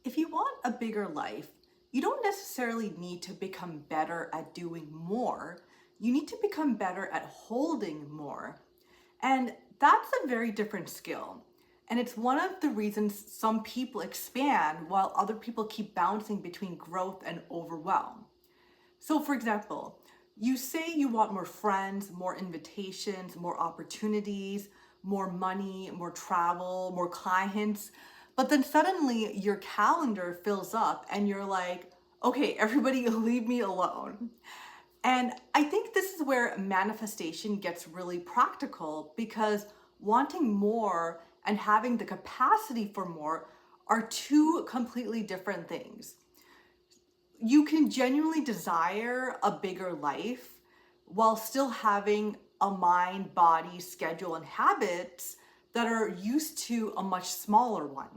If you want a bigger life, you don't necessarily need to become better at doing more. You need to become better at holding more. And that's a very different skill. And it's one of the reasons some people expand while other people keep bouncing between growth and overwhelm. So, for example, you say you want more friends, more invitations, more opportunities, more money, more travel, more clients, but then suddenly your calendar fills up and you're like, okay, everybody leave me alone. And I think this is where manifestation gets really practical because wanting more and having the capacity for more are two completely different things. You can genuinely desire a bigger life while still having a mind, body, schedule, and habits that are used to a much smaller one.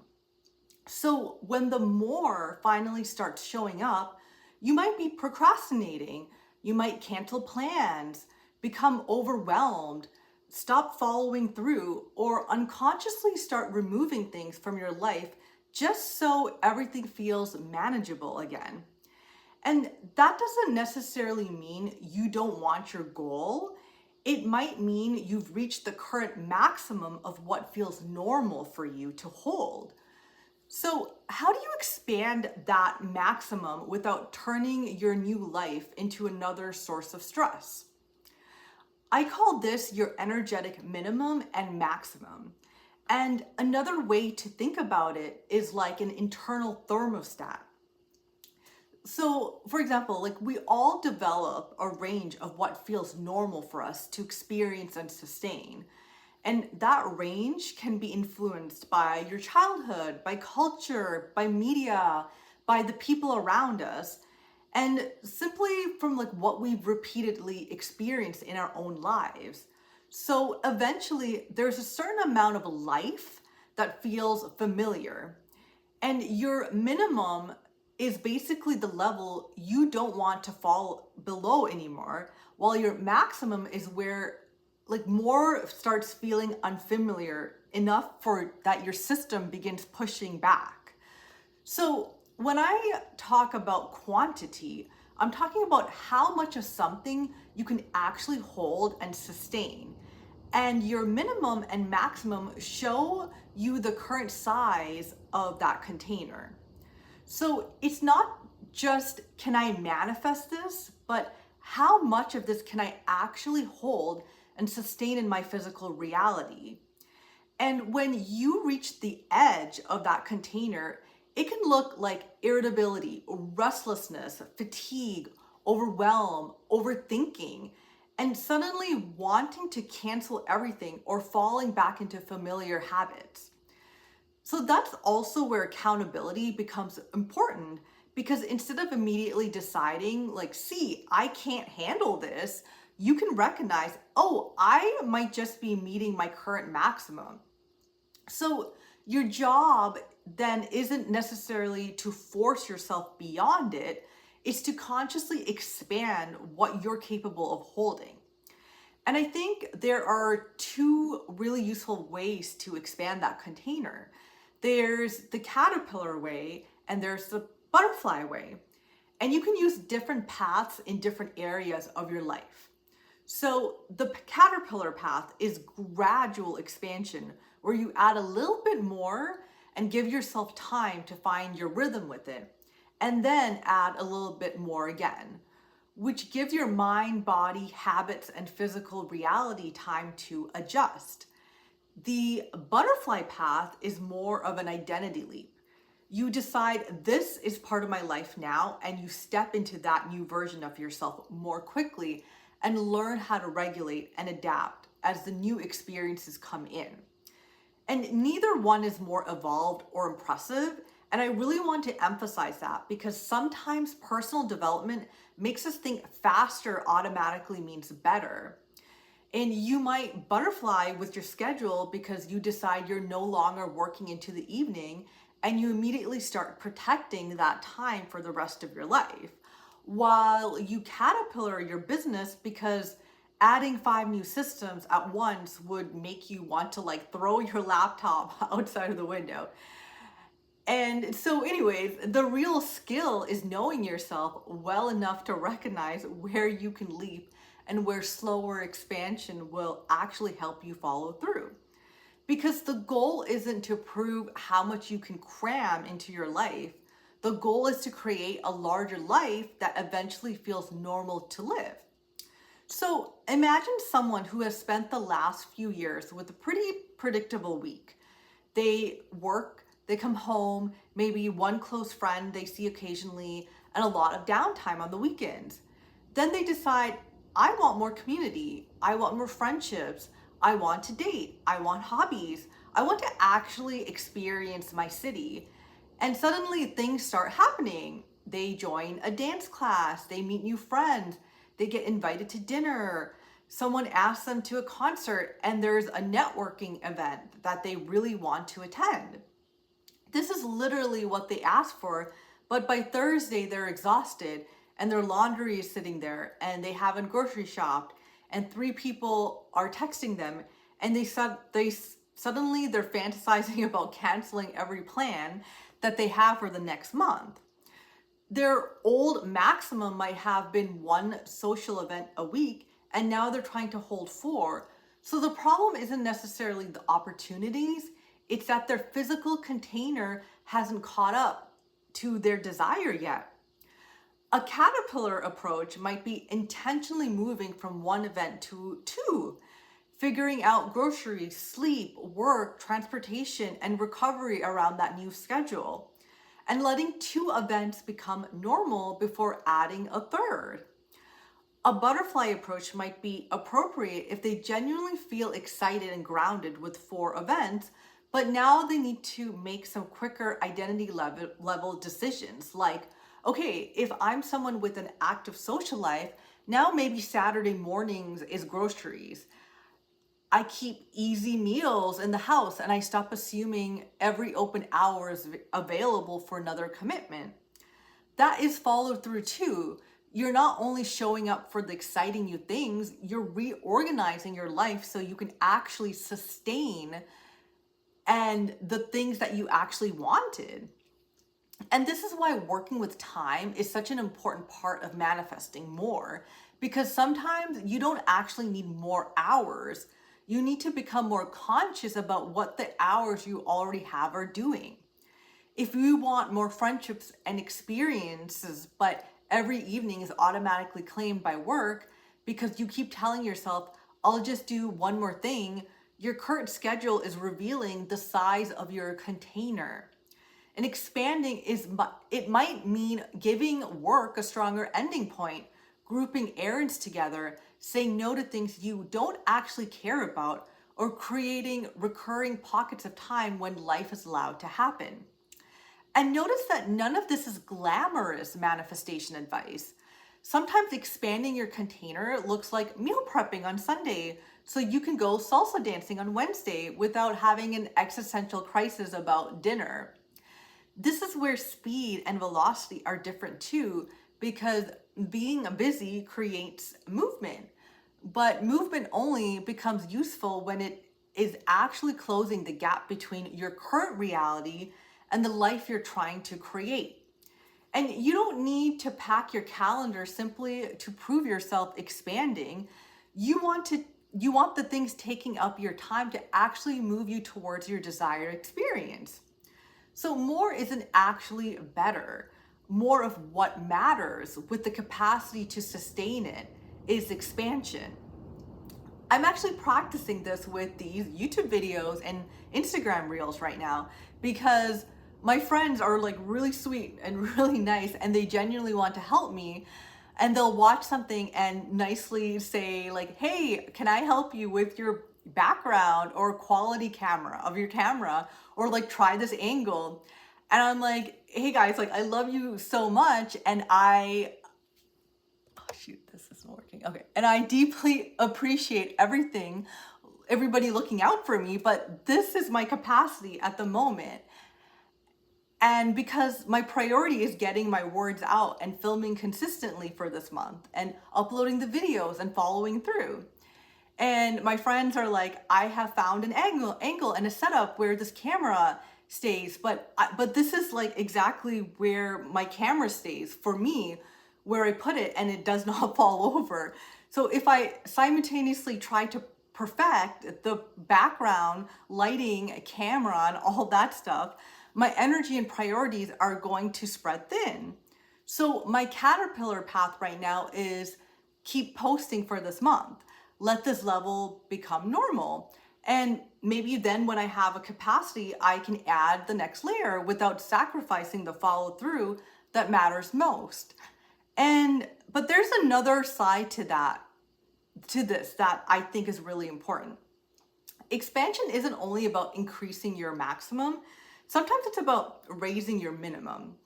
So when the more finally starts showing up, you might be procrastinating, you might cancel plans, become overwhelmed, stop following through, or unconsciously start removing things from your life just so everything feels manageable again. And that doesn't necessarily mean you don't want your goal. It might mean you've reached the current maximum of what feels normal for you to hold. So, how do you expand that maximum without turning your new life into another source of stress? I call this your energetic minimum and maximum. And another way to think about it is like an internal thermostat. So, for example, like we all develop a range of what feels normal for us to experience and sustain. And that range can be influenced by your childhood, by culture, by media, by the people around us, and simply from like what we've repeatedly experienced in our own lives. So eventually there's a certain amount of life that feels familiar. And your minimum is basically the level you don't want to fall below anymore, while your maximum is where like more starts feeling unfamiliar enough for that your system begins pushing back. So when I talk about quantity, I'm talking about how much of something you can actually hold and sustain. And your minimum and maximum show you the current size of that container. So it's not just can I manifest this, but how much of this can I actually hold and sustain in my physical reality? And when you reach the edge of that container, it can look like irritability, restlessness, fatigue, overwhelm, overthinking, and suddenly wanting to cancel everything or falling back into familiar habits. So that's also where accountability becomes important because instead of immediately deciding, like, see, I can't handle this, you can recognize, oh, I might just be meeting my current maximum. So your job then isn't necessarily to force yourself beyond it, it's to consciously expand what you're capable of holding. And I think there are two really useful ways to expand that container. There's the caterpillar way and there's the butterfly way. And you can use different paths in different areas of your life. So the caterpillar path is gradual expansion where you add a little bit more and give yourself time to find your rhythm with it, and then add a little bit more again, which gives your mind, body, habits, and physical reality time to adjust. The butterfly path is more of an identity leap. You decide this is part of my life now, and you step into that new version of yourself more quickly and learn how to regulate and adapt as the new experiences come in. And neither one is more evolved or impressive. And I really want to emphasize that because sometimes personal development makes us think faster automatically means better. And you might butterfly with your schedule because you decide you're no longer working into the evening and you immediately start protecting that time for the rest of your life. While you caterpillar your business because adding 5 new systems at once would make you want to like throw your laptop outside of the window. And so, anyways, the real skill is knowing yourself well enough to recognize where you can leap and where slower expansion will actually help you follow through. Because the goal isn't to prove how much you can cram into your life. The goal is to create a larger life that eventually feels normal to live. So imagine someone who has spent the last few years with a pretty predictable week. They work, they come home, maybe one close friend they see occasionally, and a lot of downtime on the weekends. Then they decide, I want more community, I want more friendships, I want to date, I want hobbies, I want to actually experience my city. And suddenly things start happening. They join a dance class, they meet new friends, they get invited to dinner, someone asks them to a concert, and there's a networking event that they really want to attend. This is literally what they asked for, but by Thursday they're exhausted and their laundry is sitting there and they haven't grocery shopped and three people are texting them and suddenly they're fantasizing about canceling every plan that they have for the next month. Their old maximum might have been one social event a week, and now they're trying to hold four. So the problem isn't necessarily the opportunities, it's that their physical container hasn't caught up to their desire yet. A caterpillar approach might be intentionally moving from one event to two, figuring out groceries, sleep, work, transportation, and recovery around that new schedule, and letting two events become normal before adding a third. A butterfly approach might be appropriate if they genuinely feel excited and grounded with four events, but now they need to make some quicker identity level decisions like, okay, if I'm someone with an active social life, now maybe Saturday mornings is groceries. I keep easy meals in the house and I stop assuming every open hour is available for another commitment. That is follow through too. You're not only showing up for the exciting new things, you're reorganizing your life so you can actually sustain and the things that you actually wanted. And this is why working with time is such an important part of manifesting more, because sometimes you don't actually need more hours. You need to become more conscious about what the hours you already have are doing. If you want more friendships and experiences, but every evening is automatically claimed by work because you keep telling yourself, I'll just do one more thing, your current schedule is revealing the size of your container. And expanding it might mean giving work a stronger ending point, grouping errands together, saying no to things you don't actually care about, or creating recurring pockets of time when life is allowed to happen. And notice that none of this is glamorous manifestation advice. Sometimes expanding your container looks like meal prepping on Sunday so you can go salsa dancing on Wednesday without having an existential crisis about dinner. This is where speed and velocity are different too, because being busy creates movement, but movement only becomes useful when it is actually closing the gap between your current reality and the life you're trying to create. And you don't need to pack your calendar simply to prove yourself expanding. You want the things taking up your time to actually move you towards your desired experience. So more isn't actually better. More of what matters with the capacity to sustain it is expansion. I'm actually practicing this with these YouTube videos and Instagram reels right now because my friends are like really sweet and really nice and they genuinely want to help me, and they'll watch something and nicely say like, hey, can I help you with your background or quality camera of your camera, or like try this angle. And I'm like, hey guys, like I love you so much, and this isn't working. Okay. And I deeply appreciate everybody looking out for me, but this is my capacity at the moment. And because my priority is getting my words out and filming consistently for this month and uploading the videos and following through. And my friends are like, I have found an angle and a setup where this camera stays, but this is like exactly where my camera stays for me, where I put it, and it does not fall over. So if I simultaneously try to perfect the background, lighting, camera, and all that stuff, my energy and priorities are going to spread thin. So my caterpillar path right now is keep posting for this month. Let this level become normal. And maybe then when I have a capacity, I can add the next layer without sacrificing the follow through that matters most. But there's another side to this that I think is really important. Expansion isn't only about increasing your maximum. Sometimes it's about raising your minimum.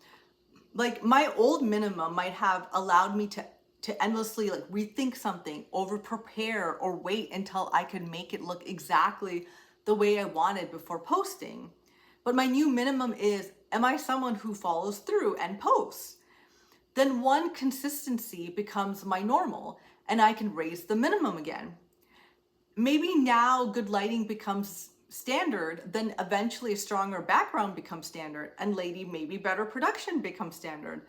Like my old minimum might have allowed me to endlessly like rethink something, over prepare, or wait until I could make it look exactly the way I wanted before posting. But my new minimum is, am I someone who follows through and posts? Then one consistency becomes my normal and I can raise the minimum again. Maybe now good lighting becomes standard, then eventually a stronger background becomes standard, and maybe better production becomes standard.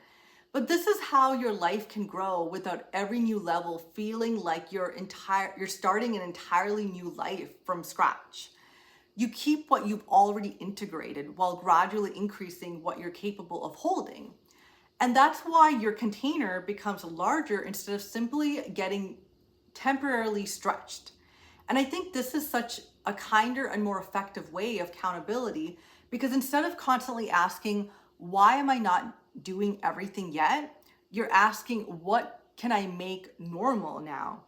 But this is how your life can grow without every new level feeling like you're starting an entirely new life from scratch. You keep what you've already integrated while gradually increasing what you're capable of holding. And that's why your container becomes larger instead of simply getting temporarily stretched. And I think this is such a kinder and more effective way of accountability, because instead of constantly asking, why am I not doing everything yet? You're asking, what can I make normal now?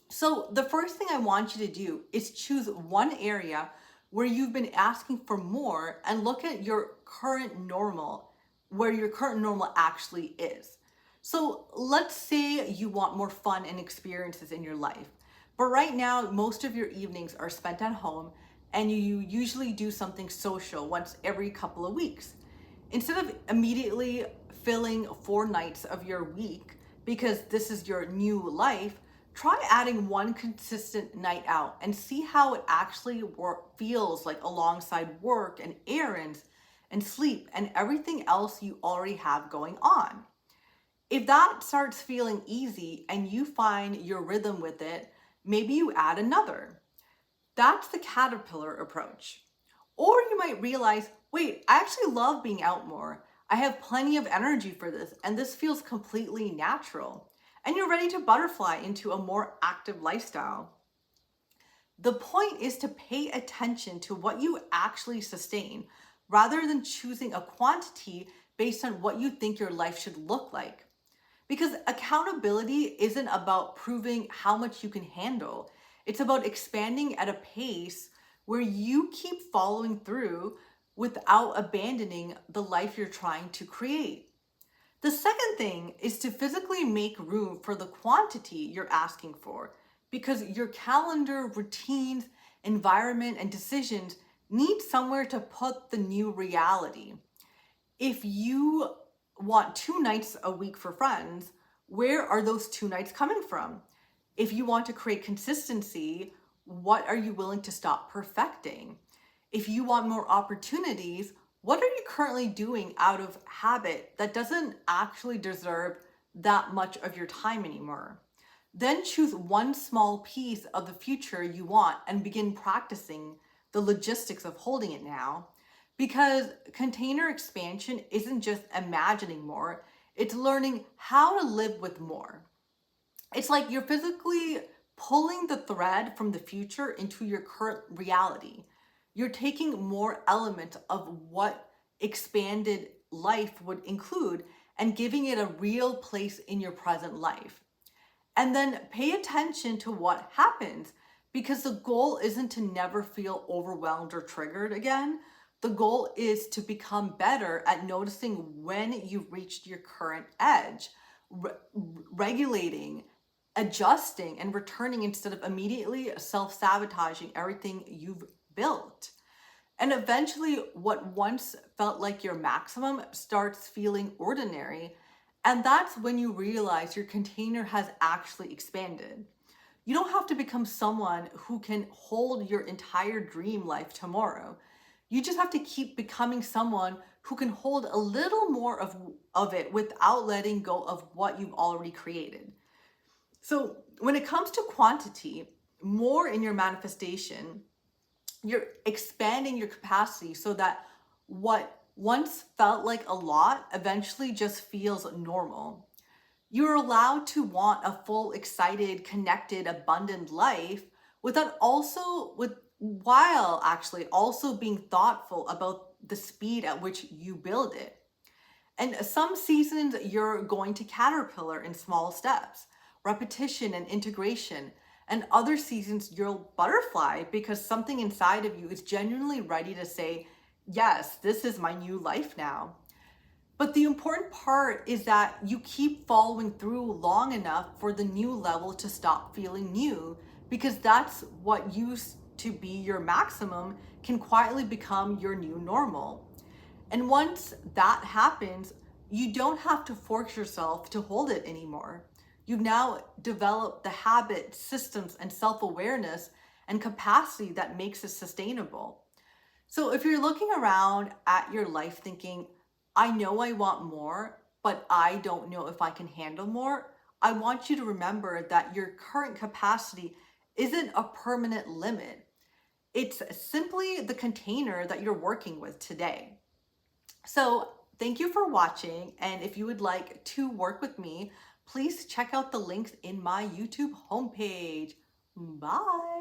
So the first thing I want you to do is choose one area where you've been asking for more and look at your current normal, where your current normal actually is. So let's say you want more fun and experiences in your life. But right now, most of your evenings are spent at home and you usually do something social once every couple of weeks. Instead of immediately filling 4 nights of your week because this is your new life, try adding one consistent night out and see how it actually feels like alongside work and errands and sleep and everything else you already have going on. If that starts feeling easy and you find your rhythm with it, maybe you add another. That's the caterpillar approach. Or you might realize, wait, I actually love being out more. I have plenty of energy for this, and this feels completely natural. And you're ready to butterfly into a more active lifestyle. The point is to pay attention to what you actually sustain rather than choosing a quantity based on what you think your life should look like. Because accountability isn't about proving how much you can handle. It's about expanding at a pace where you keep following through without abandoning the life you're trying to create. The second thing is to physically make room for the quantity you're asking for, because your calendar, routines, environment, and decisions need somewhere to put the new reality. If you want 2 nights a week for friends, where are those 2 nights coming from? If you want to create consistency, what are you willing to stop perfecting? If you want more opportunities, what are you currently doing out of habit that doesn't actually deserve that much of your time anymore? Then choose one small piece of the future you want and begin practicing the logistics of holding it now. Because container expansion isn't just imagining more, it's learning how to live with more. It's like you're physically pulling the thread from the future into your current reality. You're taking more elements of what expanded life would include and giving it a real place in your present life. And then pay attention to what happens, because the goal isn't to never feel overwhelmed or triggered again. The goal is to become better at noticing when you've reached your current edge, regulating, adjusting, and returning instead of immediately self-sabotaging everything you've built. And eventually, what once felt like your maximum starts feeling ordinary. And that's when you realize your container has actually expanded. You don't have to become someone who can hold your entire dream life tomorrow. You just have to keep becoming someone who can hold a little more of it without letting go of what you've already created. So when it comes to quantity, more in your manifestation, you're expanding your capacity so that what once felt like a lot eventually just feels normal. You're allowed to want a full, excited, connected, abundant life without also with while actually also being thoughtful about the speed at which you build it. And some seasons you're going to caterpillar in small steps, repetition and integration. And other seasons you'll butterfly because something inside of you is genuinely ready to say, yes, this is my new life now. But the important part is that you keep following through long enough for the new level to stop feeling new, because that's what used to be your maximum can quietly become your new normal. And once that happens, you don't have to force yourself to hold it anymore. You've now developed the habit, systems, and self awareness and capacity that makes it sustainable. So if you're looking around at your life thinking, I know I want more, but I don't know if I can handle more, I want you to remember that your current capacity isn't a permanent limit. It's simply the container that you're working with today. So thank you for watching. And if you would like to work with me, please check out the links in my YouTube homepage. Bye.